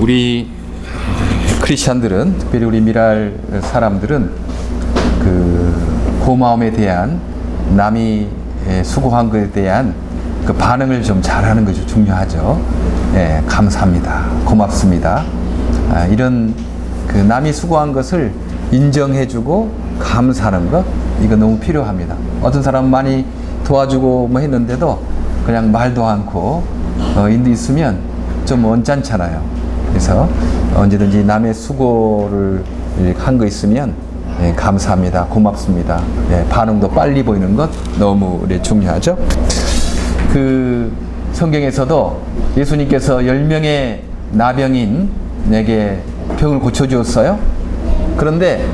우리 크리스찬들은, 특별히 우리 미랄 사람들은 그 고마움에 대한, 남이 수고한 것에 대한 그 반응을 좀 잘하는 것이 중요하죠. 감사합니다, 고맙습니다, 이런 그 남이 수고한 것을 인정해주고 감사하는 것, 이거 너무 필요합니다. 어떤 사람은 많이 도와주고 뭐 했는데도 그냥 말도 않고 인도 있으면 좀 언짢잖아요. 그래서 언제든지 남의 수고를 한 거 있으면 감사합니다, 고맙습니다, 반응도 빨리 보이는 것 너무 중요하죠. 그 성경에서도 예수님께서 10명의 나병인에게 병을 고쳐주었어요. 그런데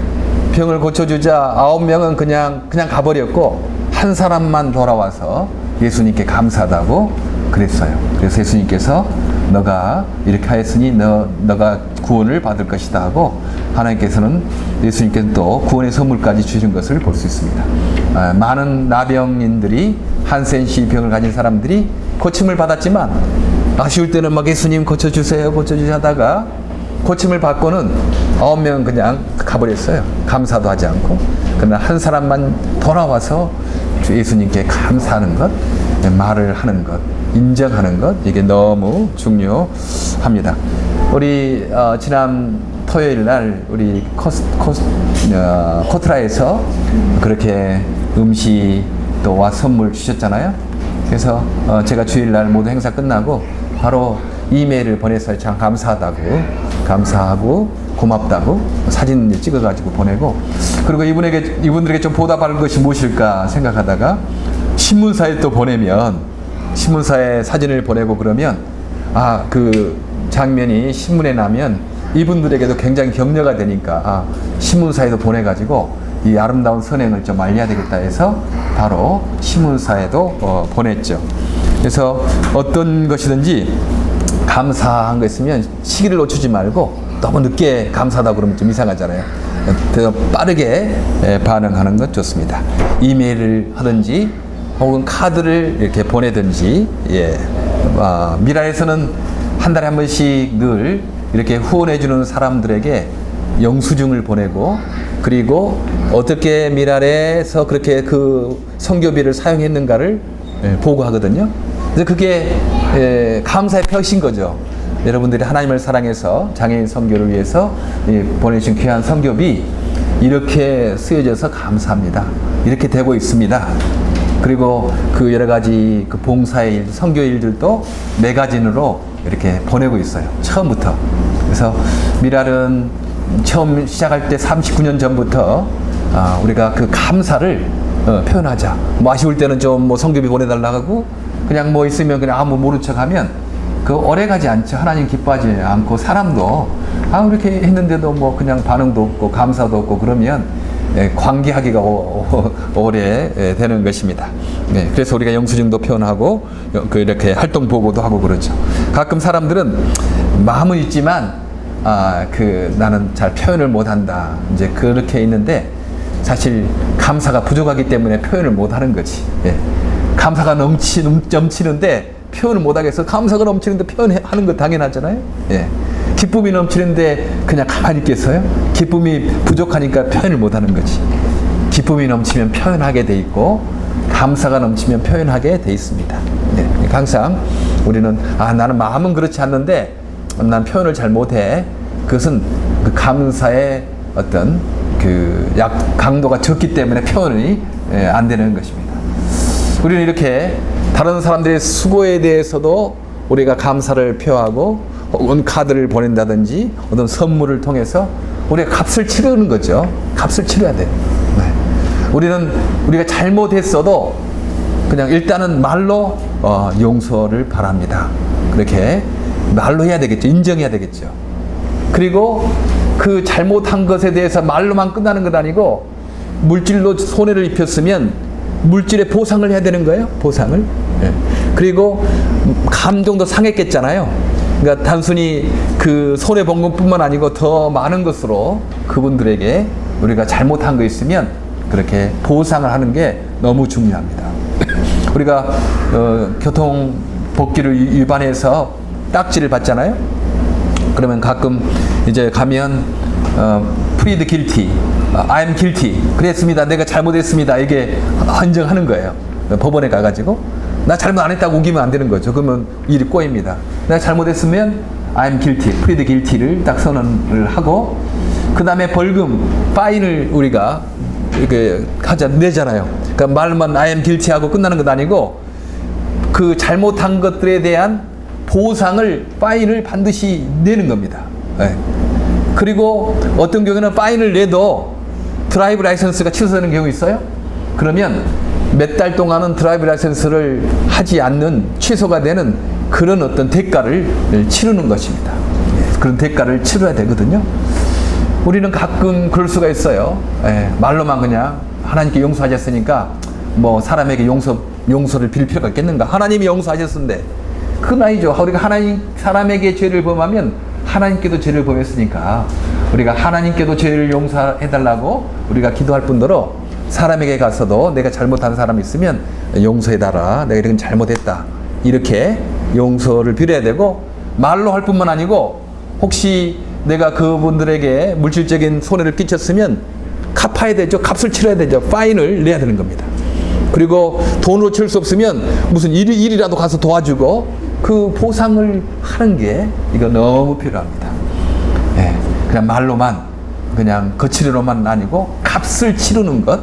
병을 고쳐주자 9명은 그냥 가버렸고, 한 사람만 돌아와서 예수님께 감사하다고 그랬어요. 그래서 예수님께서 너가 이렇게 하였으니 너가 구원을 받을 것이다 하고, 하나님께서는 예수님께서 또 구원의 선물까지 주신 것을 볼 수 있습니다. 많은 나병인들이, 한센시 병을 가진 사람들이 고침을 받았지만, 아쉬울 때는 막 예수님 고쳐주세요 하다가 고침을 받고는 9명은 그냥 가버렸어요. 감사도 하지 않고. 그러나 한 사람만 돌아와서 예수님께 감사하는 것, 말을 하는 것, 인정하는 것, 이게 너무 중요합니다. 우리 지난 토요일 날 우리 코트라에서 그렇게 음식 또 와 선물 주셨잖아요. 그래서 제가 주일 날 모두 행사 끝나고 바로 이메일을 보내서 참 감사하고 고맙다고 사진 찍어가지고 보내고, 그리고 이분들에게 좀 보답할 것이 무엇일까 생각하다가 신문사에 또 보내면, 신문사에 사진을 보내고 그러면 그 장면이 신문에 나면 이분들에게도 굉장히 격려가 되니까 신문사에도 보내가지고 이 아름다운 선행을 좀 알려야 되겠다 해서 바로 신문사에도 보냈죠. 그래서 어떤 것이든지 감사한 거 있으면 시기를 놓치지 말고, 너무 늦게 감사하다 그러면 좀 이상하잖아요. 더 빠르게 반응하는 것 좋습니다. 이메일을 하든지 혹은 카드를 이렇게 보내든지. 미랄에서는 한 달에 한 번씩 늘 이렇게 후원해주는 사람들에게 영수증을 보내고, 그리고 어떻게 미랄에서 그렇게 그 선교비를 사용했는가를 보고하거든요. 그래서 그게 감사의 표시인 거죠. 여러분들이 하나님을 사랑해서 장애인 선교를 위해서 보내주신 귀한 선교비 이렇게 쓰여져서 감사합니다, 이렇게 되고 있습니다. 그리고 그 여러 가지 그 봉사의 일, 선교 일들도 매거진으로 이렇게 보내고 있어요, 처음부터. 그래서 미랄은 처음 시작할 때 39년 전부터 우리가 그 감사를 표현하자. 뭐 아쉬울 때는 좀 뭐 선교비 보내달라고 하고, 그냥 뭐 있으면 그냥 아무 모른 척 하면 그 오래 가지 않죠. 하나님 기뻐하지 않고, 사람도 이렇게 했는데도 뭐 그냥 반응도 없고 감사도 없고 그러면 관계하기가 오래 되는 것입니다. 그래서 우리가 영수증도 표현하고 이렇게 활동 보고도 하고 그렇죠. 가끔 사람들은 마음은 있지만 나는 잘 표현을 못한다, 이제 그렇게 있는데, 사실 감사가 부족하기 때문에 표현을 못하는 거지. 감사가 넘치는데 표현을 못하겠어. 감사가 넘치는데 표현하는 거 당연하잖아요. 기쁨이 넘치는데 그냥 가만히 있겠어요? 기쁨이 부족하니까 표현을 못하는 거지. 기쁨이 넘치면 표현하게 돼 있고, 감사가 넘치면 표현하게 돼 있습니다. 항상 우리는 나는 마음은 그렇지 않는데 난 표현을 잘 못해. 그것은 그 감사의 어떤 그 강도가 적기 때문에 표현이 안 되는 것입니다. 우리는 이렇게 다른 사람들의 수고에 대해서도 우리가 감사를 표하고, 혹은 카드를 보낸다든지 어떤 선물을 통해서 우리가 값을 치르는 거죠. 값을 치러야 돼요. 우리가 잘못했어도 그냥 일단은 말로 용서를 바랍니다, 그렇게 말로 해야 되겠죠. 인정해야 되겠죠. 그리고 그 잘못한 것에 대해서 말로만 끝나는 것 아니고, 물질로 손해를 입혔으면 물질의 보상을 해야 되는 거예요. 보상을. 그리고 감정도 상했겠잖아요. 그러니까 단순히 그 손해본 것뿐만 아니고 더 많은 것으로 그분들에게 우리가 잘못한 거 있으면 그렇게 보상을 하는 게 너무 중요합니다. 우리가 교통법규를 위반해서 딱지를 받잖아요. 그러면 가끔 이제 가면 plead guilty, I'm guilty. 그랬습니다. 내가 잘못했습니다. 이게 헌정하는 거예요. 법원에 가가지고 나 잘못 안 했다고 우기면 안 되는 거죠. 그러면 일이 꼬입니다. 내가 잘못했으면 I'm guilty, plead guilty를 딱 선언을 하고 그 다음에 벌금, 파인을 우리가 이렇게 내잖아요. 그러니까 말만 I am guilty 하고 끝나는 것 아니고 그 잘못한 것들에 대한 보상을, 파인을 반드시 내는 겁니다. 네. 그리고 어떤 경우에는 파인을 내도 드라이브 라이선스가 취소되는 경우 있어요. 그러면 몇 달 동안은 드라이브 라이선스를 하지 않는, 취소가 되는 그런 어떤 대가를 치르는 것입니다. 그런 대가를 치러야 되거든요. 우리는 가끔 그럴 수가 있어요. 말로만 그냥 하나님께 용서하셨으니까 뭐 사람에게 용서를 빌 필요가 있겠는가. 하나님이 용서하셨는데 그건 아니죠. 우리가 사람에게 죄를 범하면 하나님께도 죄를 범했으니까 우리가 하나님께도 죄를 용서해달라고 우리가 기도할 뿐더러 사람에게 가서도 내가 잘못한 사람이 있으면 용서해달라, 내가 이런 잘못했다, 이렇게 용서를 빌어야 되고, 말로 할 뿐만 아니고 혹시 내가 그분들에게 물질적인 손해를 끼쳤으면 갚아야 되죠. 값을 치러야 되죠. 파인을 내야 되는 겁니다. 그리고 돈으로 치를 수 없으면 무슨 일이라도 가서 도와주고 그 보상을 하는 게 이거 너무 필요합니다. 그냥 말로만, 그냥 거칠이로만 아니고 값을 치르는 것,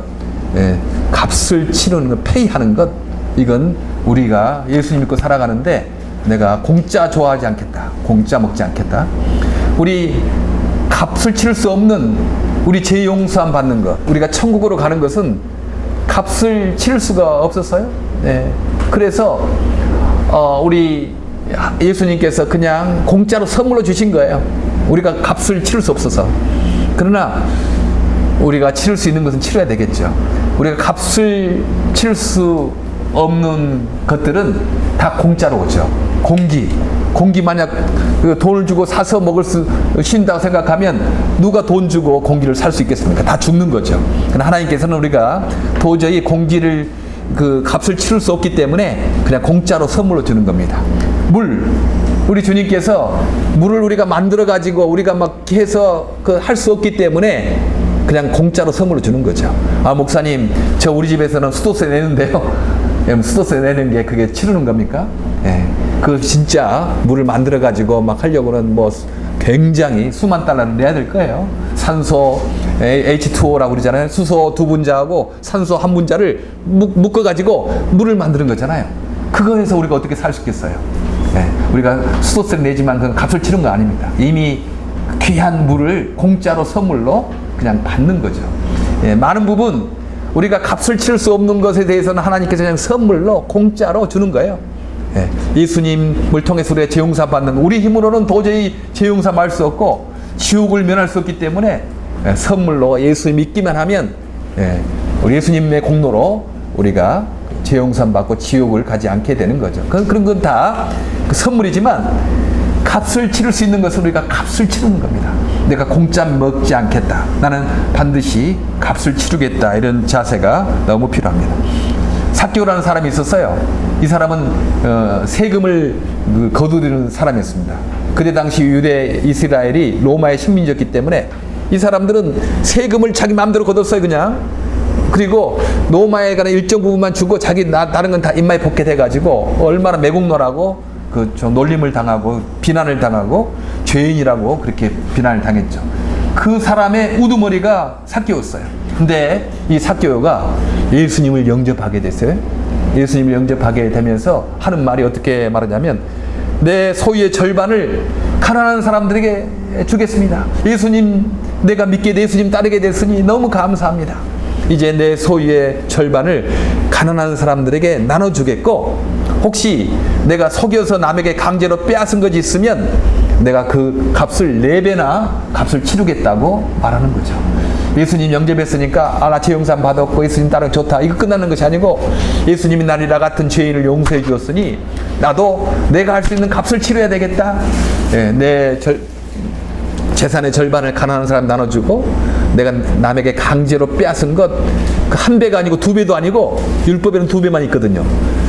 값을 치르는 것, 페이하는 것, 이건 우리가 예수님 믿고 살아가는데 내가 공짜 좋아하지 않겠다, 공짜 먹지 않겠다. 우리 값을 치를 수 없는 우리 죄 용서함 받는 것, 우리가 천국으로 가는 것은 값을 치를 수가 없었어요. 그래서 우리 예수님께서 그냥 공짜로 선물로 주신 거예요. 우리가 값을 치를 수 없어서. 그러나 우리가 치를 수 있는 것은 치러야 되겠죠. 우리가 값을 치를 수 없는 것들은 다 공짜로 오죠. 공기 만약 돈을 주고 사서 먹을 수 쉰다고 생각하면 누가 돈 주고 공기를 살 수 있겠습니까? 다 죽는 거죠. 그러나 하나님께서는 우리가 도저히 공기를 그 값을 치를 수 없기 때문에 그냥 공짜로 선물로 주는 겁니다. 우리 주님께서 물을 우리가 만들어 가지고 우리가 막 해서 할 수 없기 때문에 그냥 공짜로 선물로 주는 거죠. 아, 목사님, 저 우리 집에서는 수도세 내는데요. 수도세 내는 게 그게 치르는 겁니까? 그 진짜 물을 만들어 가지고 막 하려고는 뭐 굉장히 수만 달러를 내야 될 거예요. 산소 H2O라고 그러잖아요. 수소 2분자하고 산소 1분자를 묶어 가지고 물을 만드는 거잖아요. 그거에서 우리가 어떻게 살 수 있겠어요? 우리가 수도세를 내지만 그건 값을 치른 거 아닙니다. 이미 귀한 물을 공짜로 선물로 그냥 받는 거죠. 많은 부분 우리가 값을 치를 수 없는 것에 대해서는 하나님께서 그냥 선물로 공짜로 주는 거예요. 예수님을 통해서 우리가 죄용사 받는, 우리 힘으로는 도저히 죄용사 말 수 없고 지옥을 면할 수 없기 때문에 선물로 예수 믿기만 하면 우리 예수님의 공로로 우리가 죄용사 받고 지옥을 가지 않게 되는 거죠. 그런 건 다 선물이지만 값을 치를 수 있는 것은 우리가 값을 치르는 겁니다. 내가 공짜 먹지 않겠다, 나는 반드시 값을 치르겠다, 이런 자세가 너무 필요합니다. 삭개오라는 사람이 있었어요. 이 사람은 세금을 거두는 사람이었습니다. 그때 당시 유대 이스라엘이 로마의 식민지였기 때문에 이 사람들은 세금을 자기 마음대로 거뒀어요. 그냥. 그리고 로마에 관한 일정 부분만 주고 자기 다른 건 다 입마에 포켓해 가지고 얼마나 매국노라고 좀 놀림을 당하고 비난을 당하고 죄인이라고 그렇게 비난을 당했죠. 그 사람의 우두머리가 삭개오였어요. 근데 이 삭개오가 예수님을 영접하게 됐어요. 예수님을 영접하게 되면서 하는 말이 어떻게 말하냐면, 내 소유의 절반을 가난한 사람들에게 주겠습니다. 예수님, 내가 믿게 돼 예수님 따르게 됐으니 너무 감사합니다. 이제 내 소유의 절반을 가난한 사람들에게 나눠주겠고, 혹시 내가 속여서 남에게 강제로 빼앗은 것이 있으면 내가 그 값을 4배나 값을 치르겠다고 말하는 거죠. 예수님 영접했으니까 나 죄 용서 받았고 예수님 따라 좋다, 이거 끝나는 것이 아니고, 예수님이 나리라 같은 죄인을 용서해 주었으니 나도 내가 할 수 있는 값을 치러야 되겠다. 내 재산의 절반을 가난한 사람 나눠주고, 내가 남에게 강제로 빼앗은 것 1배가 아니고 2배도 아니고 율법에는 2배만 있거든요.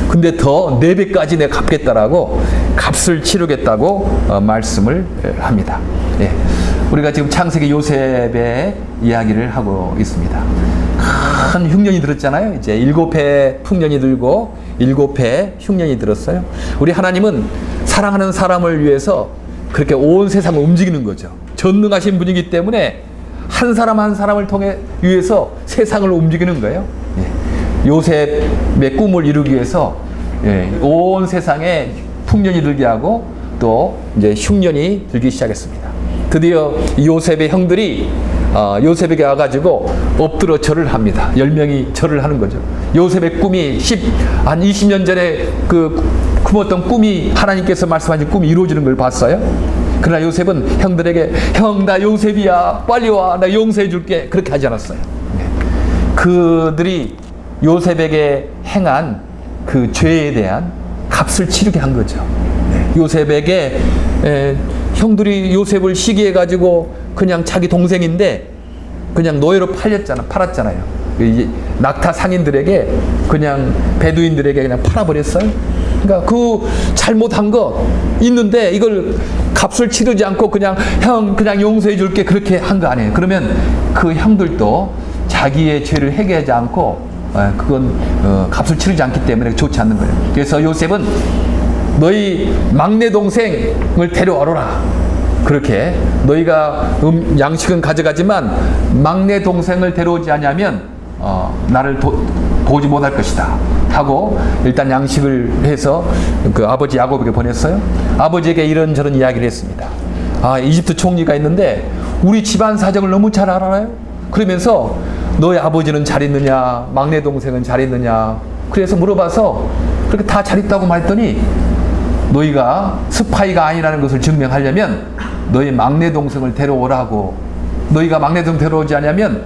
근데 더 4배까지 내가 갚겠다라고 값을 치르겠다고 말씀을 합니다. 예. 우리가 지금 창세기 요셉의 이야기를 하고 있습니다. 큰 흉년이 들었잖아요. 이제 7해 풍년이 들고 7해 흉년이 들었어요. 우리 하나님은 사랑하는 사람을 위해서 그렇게 온 세상을 움직이는 거죠. 전능하신 분이기 때문에 한 사람 한 사람을 통해 위해서 세상을 움직이는 거예요. 예. 요셉의 꿈을 이루기 위해서 온 세상에 풍년이 들게 하고 또 이제 흉년이 들기 시작했습니다. 드디어 요셉의 형들이 요셉에게 와가지고 엎드려 절을 합니다. 10명이 절을 하는 거죠. 요셉의 꿈이 한 20년 전에 꿈었던 꿈이 하나님께서 말씀하신 꿈이 이루어지는 걸 봤어요. 그러나 요셉은 형들에게 형, 나 요셉이야, 빨리 와, 나 용서해 줄게, 그렇게 하지 않았어요. 그들이 요셉에게 행한 그 죄에 대한 값을 치르게 한 거죠. 요셉에게 형들이 요셉을 시기해 가지고 그냥 자기 동생인데 그냥 노예로 팔았잖아요. 낙타 상인들에게, 그냥 베두인들에게 그냥 팔아버렸어요. 그러니까 그 잘못한 거 있는데 이걸 값을 치르지 않고 그냥 형, 그냥 용서해 줄게, 그렇게 한 거 아니에요. 그러면 그 형들도 자기의 죄를 회개하지 않고 그건 값을 치르지 않기 때문에 좋지 않는 거예요. 그래서 요셉은 너희 막내 동생을 데려와라. 그렇게 너희가 양식은 가져가지만 막내 동생을 데려오지 않으면 나를 보지 못할 것이다 하고 일단 양식을 해서 그 아버지 야곱에게 보냈어요. 아버지에게 이런저런 이야기를 했습니다. 이집트 총리가 있는데 우리 집안 사정을 너무 잘 알아요. 그러면서 너희 아버지는 잘 있느냐, 막내 동생은 잘 있느냐, 그래서 물어봐서 그렇게 다 잘 있다고 말했더니 너희가 스파이가 아니라는 것을 증명하려면 너희 막내 동생을 데려오라고, 너희가 막내 동생 데려오지 않으면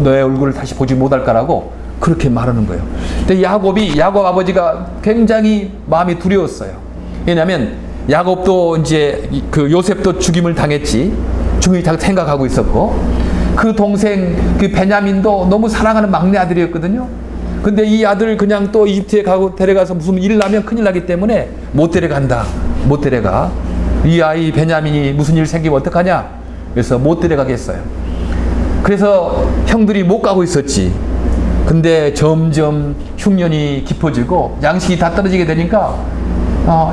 너의 얼굴을 다시 보지 못할 거라고 그렇게 말하는 거예요. 근데 야곱 아버지가 굉장히 마음이 두려웠어요. 왜냐하면 야곱도 이제 그 요셉도 죽임을 당했지, 죽임을 생각하고 있었고, 그 동생 그 베냐민도 너무 사랑하는 막내 아들이었거든요. 근데 이 아들 그냥 또 이집트에 데려가서 무슨 일 나면 큰일 나기 때문에 못 데려간다. 못 데려가. 이 아이 베냐민이 무슨 일 생기면 어떡하냐? 그래서 못 데려가겠어요. 그래서 형들이 못 가고 있었지. 근데 점점 흉년이 깊어지고 양식이 다 떨어지게 되니까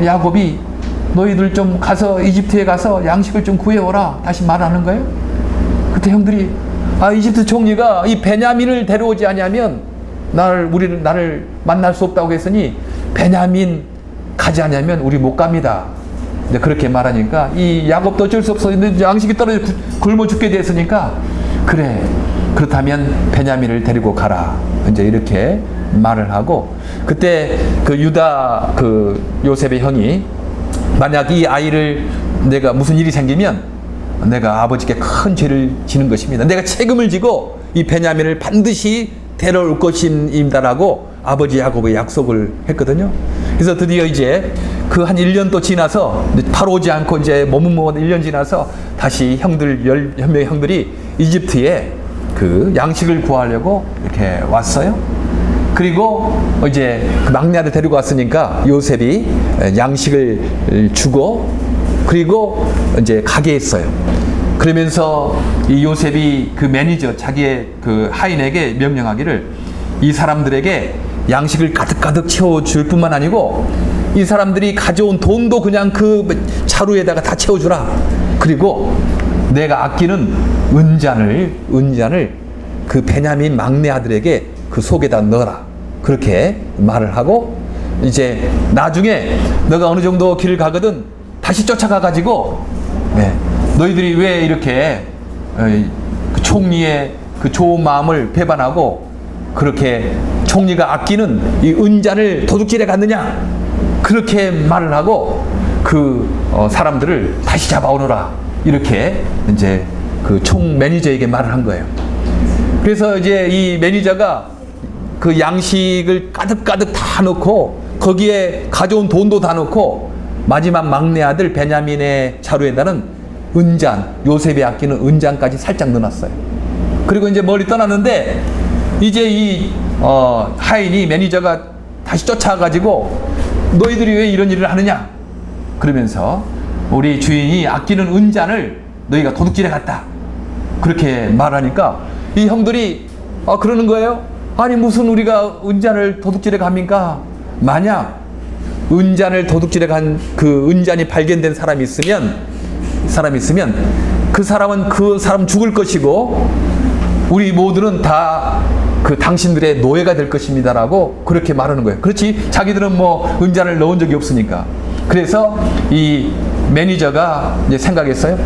야곱이 너희들 좀 가서 이집트에 가서 양식을 좀 구해오라, 다시 말하는 거예요. 그때 형들이 이집트 총리가 이 베냐민을 데려오지 않으면 나를 만날 수 없다고 했으니 베냐민 가지 않으면 우리 못 갑니다. 그렇게 말하니까 이 야곱도 어쩔 수 없어. 양식이 떨어져 굶어 죽게 됐으니까 그래, 그렇다면 베냐민을 데리고 가라, 이제 이렇게 말을 하고, 그때 그 유다 그 요셉의 형이 만약 이 아이를 내가 무슨 일이 생기면 내가 아버지께 큰 죄를 지는 것입니다. 내가 책임을 지고 이 베냐민을 반드시 데려올 것입니다라고 아버지 야곱의 약속을 했거든요. 그래서 드디어 이제 그 한 1년 또 지나서 바로 오지 않고 이제 머뭇머뭇 1년 지나서 다시 형들 10명의 형들이 이집트에 그 양식을 구하려고 이렇게 왔어요. 그리고 이제 그 막내 아들 데리고 왔으니까 요셉이 양식을 주고 그리고 이제 가게 했어요. 그러면서 이 요셉이 그 매니저, 자기의 그 하인에게 명령하기를 이 사람들에게 양식을 가득가득 채워줄 뿐만 아니고 이 사람들이 가져온 돈도 그냥 그 자루에다가 다 채워주라. 그리고 내가 아끼는 은잔을 그 베냐민 막내 아들에게 그 속에다 넣어라. 그렇게 말을 하고, 이제 나중에 너가 어느 정도 길을 가거든 다시 쫓아가가지고 너희들이 왜 이렇게 그 총리의 그 좋은 마음을 배반하고 그렇게 총리가 아끼는 이 은잔을 도둑질해 갔느냐, 그렇게 말을 하고 그 사람들을 다시 잡아오너라, 이렇게 이제 그 총 매니저에게 말을 한 거예요. 그래서 이제 이 매니저가 그 양식을 가득가득 다 넣고 거기에 가져온 돈도 다 넣고 마지막 막내 아들 베냐민의 자루에다는 은잔, 요셉이 아끼는 은잔까지 살짝 넣어놨어요. 그리고 이제 멀리 떠났는데 이제 이 하인이 매니저가 다시 쫓아가지고 너희들이 왜 이런 일을 하느냐? 그러면서 우리 주인이 아끼는 은잔을 너희가 도둑질해 갔다. 그렇게 말하니까 이 형들이 그러는 거예요. 아니 무슨 우리가 은잔을 도둑질해 갑니까? 만약 은잔을 도둑질해 간 그 은잔이 발견된 사람이 있으면 그 사람은 그 사람 죽을 것이고 우리 모두는 다 그 당신들의 노예가 될 것입니다라고 그렇게 말하는 거예요. 그렇지, 자기들은 뭐 은잔을 넣은 적이 없으니까. 그래서 이 매니저가 이제 생각했어요.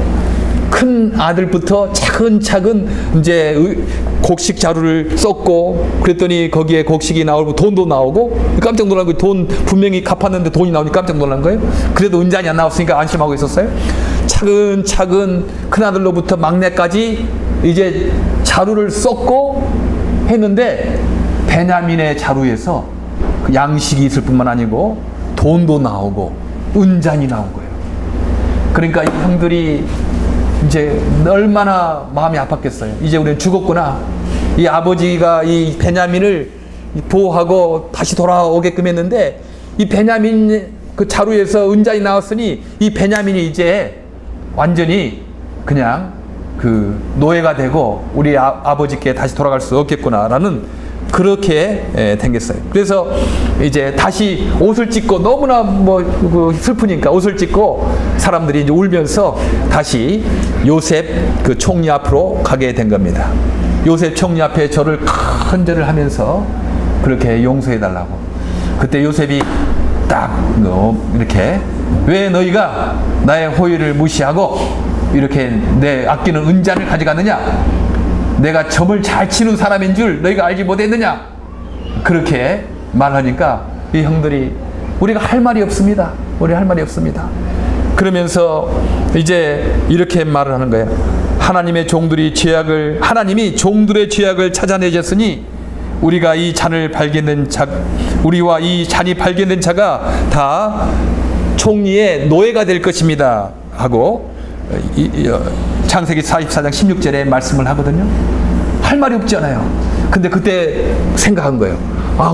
큰 아들부터 차근차근 이제 곡식 자루를 썼고, 그랬더니 거기에 곡식이 나오고 돈도 나오고, 깜짝 놀란 거예요. 돈 분명히 갚았는데 돈이 나오니 깜짝 놀란 거예요. 그래도 은잔이 안 나왔으니까 안심하고 있었어요. 차근차근 큰 아들로부터 막내까지 이제 자루를 썼고 했는데, 베냐민의 자루에서 양식이 있을 뿐만 아니고 돈도 나오고 은잔이 나온 거예요. 그러니까 이 형들이 이제 얼마나 마음이 아팠겠어요. 이제 우리는 죽었구나. 이 아버지가 이 베냐민을 보호하고 다시 돌아오게끔 했는데, 이 베냐민 그 자루에서 은잔이 나왔으니 이 베냐민이 이제 완전히 그냥 그 노예가 되고 우리 아버지께 다시 돌아갈 수 없겠구나라는 그렇게 생겼어요. 그래서 이제 다시 옷을 찢고, 너무나 슬프니까 옷을 찢고 사람들이 이제 울면서 다시 요셉 그 총리 앞으로 가게 된 겁니다. 요셉 총리 앞에 절을 큰 절을 하면서 그렇게 용서해 달라고. 그때 요셉이 딱 이렇게, 왜 너희가 나의 호의를 무시하고 이렇게 내 아끼는 은잔을 가져갔느냐? 내가 점을 잘 치는 사람인 줄 너희가 알지 못했느냐? 그렇게 말하니까 이 형들이 우리가 할 말이 없습니다. 우리 할 말이 없습니다. 그러면서 이제 이렇게 말을 하는 거예요. 하나님이 종들의 죄악을 찾아내셨으니 우리와 이 잔이 발견된 자가 다 총리의 노예가 될 것입니다 하고 창세기 44장 16절에 말씀을 하거든요. 할 말이 없잖아요. 근데 그때 생각한 거예요.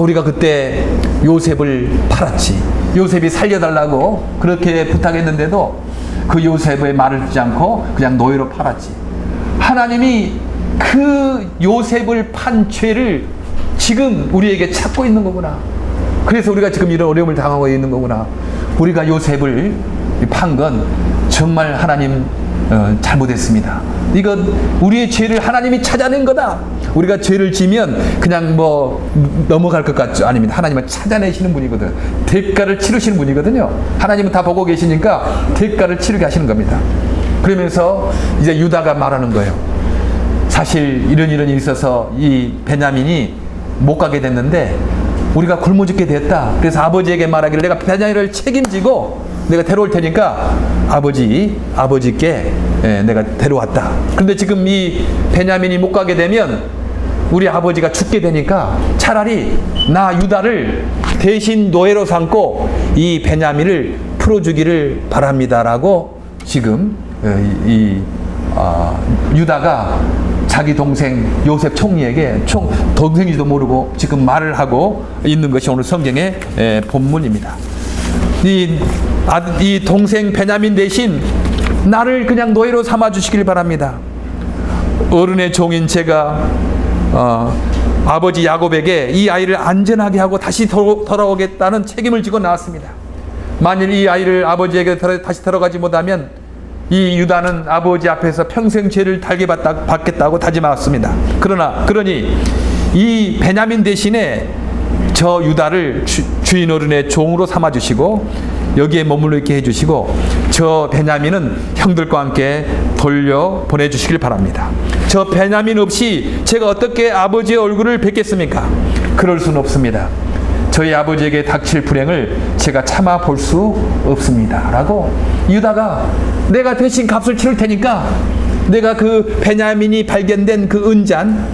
우리가 그때 요셉을 팔았지. 요셉이 살려달라고 그렇게 부탁했는데도 그 요셉의 말을 듣지 않고 그냥 노예로 팔았지. 하나님이 그 요셉을 판 죄를 지금 우리에게 찾고 있는 거구나. 그래서 우리가 지금 이런 어려움을 당하고 있는 거구나. 우리가 요셉을 판 건 정말 하나님 잘못했습니다. 이건 우리의 죄를 하나님이 찾아낸 거다. 우리가 죄를 지면 그냥 넘어갈 것 같죠? 아닙니다. 하나님은 찾아내시는 분이거든. 대가를 치르시는 분이거든요. 하나님은 다 보고 계시니까 대가를 치르게 하시는 겁니다. 그러면서 이제 유다가 말하는 거예요. 사실 이런 일이 있어서 이 베냐민이 못 가게 됐는데 우리가 굶어 죽게 됐다. 그래서 아버지에게 말하기를, 내가 베냐민을 책임지고 내가 데려올 테니까 아버지께 내가 데려왔다. 그런데 지금 이 베냐민이 못 가게 되면 우리 아버지가 죽게 되니까 차라리 나 유다를 대신 노예로 삼고 이 베냐민을 풀어주기를 바랍니다라고 지금 유다가 자기 동생 요셉 총리에게 동생인지도 모르고 지금 말을 하고 있는 것이 오늘 성경의 본문입니다. 이 동생 베냐민 대신 나를 그냥 노예로 삼아 주시길 바랍니다. 어른의 종인 제가 아버지 야곱에게 이 아이를 안전하게 하고 다시 돌아오겠다는 책임을 지고 나왔습니다. 만일 이 아이를 아버지에게 다시 들어가지 못하면 이 유다는 아버지 앞에서 평생 죄를 달게 받겠다고 다짐하였습니다. 그러니 이 베냐민 대신에 저 유다를 주인 어른의 종으로 삼아주시고 여기에 머물러 있게 해주시고 저 베냐민은 형들과 함께 돌려 보내주시길 바랍니다. 저 베냐민 없이 제가 어떻게 아버지의 얼굴을 뵙겠습니까? 그럴 수는 없습니다. 저희 아버지에게 닥칠 불행을 제가 참아 볼 수 없습니다 라고 유다가 내가 대신 값을 치를 테니까 내가 그 베냐민이 발견된 그 은잔,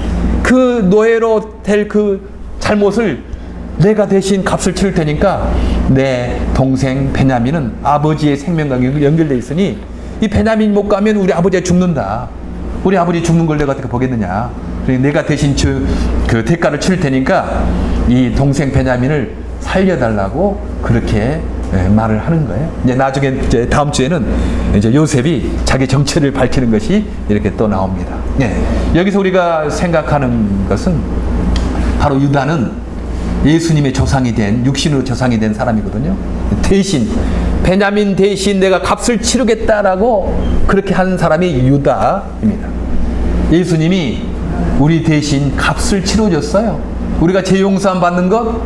그 노예로 될 그 잘못을 내가 대신 값을 치를 테니까 내 동생 베냐민은 아버지의 생명과 연결되어 있으니 이 베냐민 못 가면 우리 아버지가 죽는다. 우리 아버지 죽는 걸 내가 어떻게 보겠느냐. 내가 대신 그 대가를 치를 테니까 이 동생 베냐민을 살려달라고 그렇게 말을 하는 거예요. 이제 나중에 이제 다음 주에는 이제 요셉이 자기 정체를 밝히는 것이 이렇게 또 나옵니다. 여기서 우리가 생각하는 것은 바로 유다는 예수님의 조상이 된, 육신으로 조상이 된 사람이거든요. 대신 베냐민 대신 내가 값을 치르겠다라고 그렇게 한 사람이 유다입니다. 예수님이 우리 대신 값을 치러줬어요. 우리가 죄 용서함 받는 것,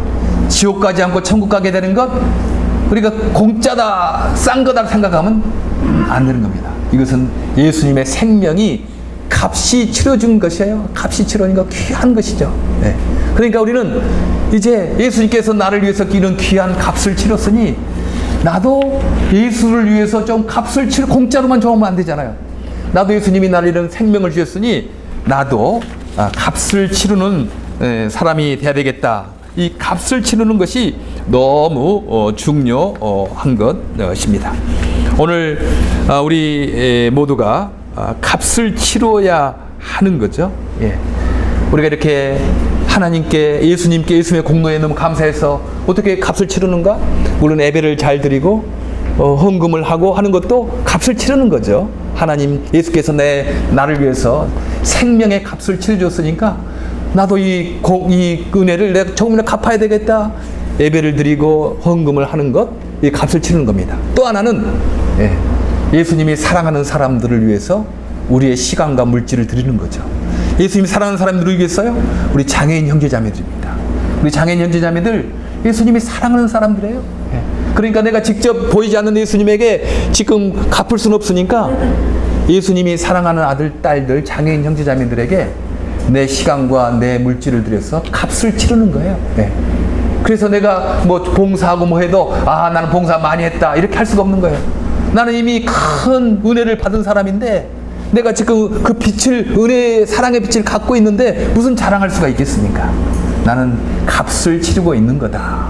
지옥 가지 않고 천국 가게 되는 것, 우리가 공짜다, 싼 거다 생각하면 안 되는 겁니다. 이것은 예수님의 생명이 값이 치러준 것이에요. 값이 치러진 거 귀한 것이죠. 그러니까 우리는 이제 예수님께서 나를 위해서 이런 귀한 값을 치렀으니 나도 예수를 위해서 좀 값을 치러, 공짜로만 좋으면 안 되잖아요. 나도 예수님이 나를 이런 생명을 주셨으니 나도 값을 치르는 사람이 돼야 되겠다. 이 값을 치르는 것이 너무 중요한 것입니다. 오늘 우리 모두가 값을 치러야 하는 거죠. 우리가 이렇게 하나님께, 예수님께, 예수님의 공로에 너무 감사해서 어떻게 값을 치르는가? 물론 예배를 잘 드리고 헌금을 하고 하는 것도 값을 치르는 거죠. 하나님, 예수께서 나를 위해서 생명의 값을 치러줬으니까 나도 이 은혜를 내가 조금이나 갚아야 되겠다. 예배를 드리고 헌금을 하는 것, 이 값을 치르는 겁니다. 또 하나는 예수님이 사랑하는 사람들을 위해서 우리의 시간과 물질을 드리는 거죠. 예수님이 사랑하는 사람들을 위해서요, 우리 장애인 형제자매들입니다. 우리 장애인 형제자매들 예수님이 사랑하는 사람들이에요. 그러니까 내가 직접 보이지 않는 예수님에게 지금 갚을 수는 없으니까 예수님이 사랑하는 아들, 딸들, 장애인 형제자매들에게 내 시간과 내 물질을 들여서 값을 치르는 거예요. 그래서 내가 뭐 봉사하고 뭐 해도 나는 봉사 많이 했다 이렇게 할 수가 없는 거예요. 나는 이미 큰 은혜를 받은 사람인데 내가 지금 그 빛을, 은혜의 사랑의 빛을 갖고 있는데 무슨 자랑할 수가 있겠습니까? 나는 값을 치르고 있는 거다.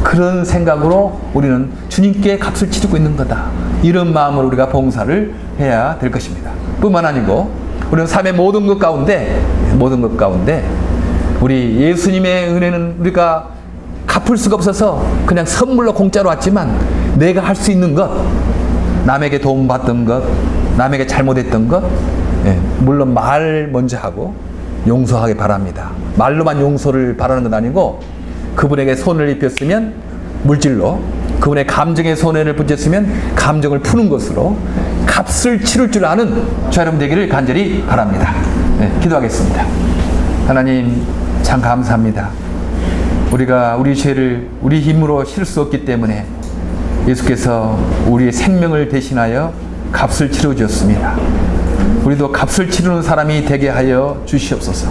그런 생각으로 우리는 주님께 값을 치르고 있는 거다. 이런 마음으로 우리가 봉사를 해야 될 것입니다. 뿐만 아니고 우리는 삶의 모든 것 가운데 우리 예수님의 은혜는 우리가 갚을 수가 없어서 그냥 선물로 공짜로 왔지만 내가 할 수 있는 것, 남에게 도움받던 것, 남에게 잘못했던 것, 물론 말 먼저 하고 용서하기 바랍니다. 말로만 용서를 바라는 건 아니고 그분에게 손을 입혔으면 물질로, 그분의 감정에 손해를 붙였으면 감정을 푸는 것으로 값을 치를 줄 아는 저 여러분 되기를 간절히 바랍니다. 기도하겠습니다. 하나님 참 감사합니다. 우리가 우리 죄를 우리 힘으로 실 수 없기 때문에 예수께서 우리의 생명을 대신하여 값을 치러 주셨습니다. 우리도 값을 치르는 사람이 되게 하여 주시옵소서.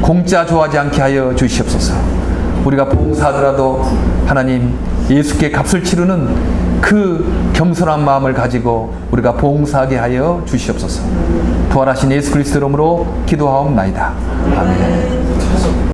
공짜 좋아하지 않게 하여 주시옵소서. 우리가 봉사하더라도 하나님 예수께 값을 치르는 그 겸손한 마음을 가지고 우리가 봉사하게 하여 주시옵소서. 부활하신 예수 그리스도 이름으로 기도하옵나이다. 아멘.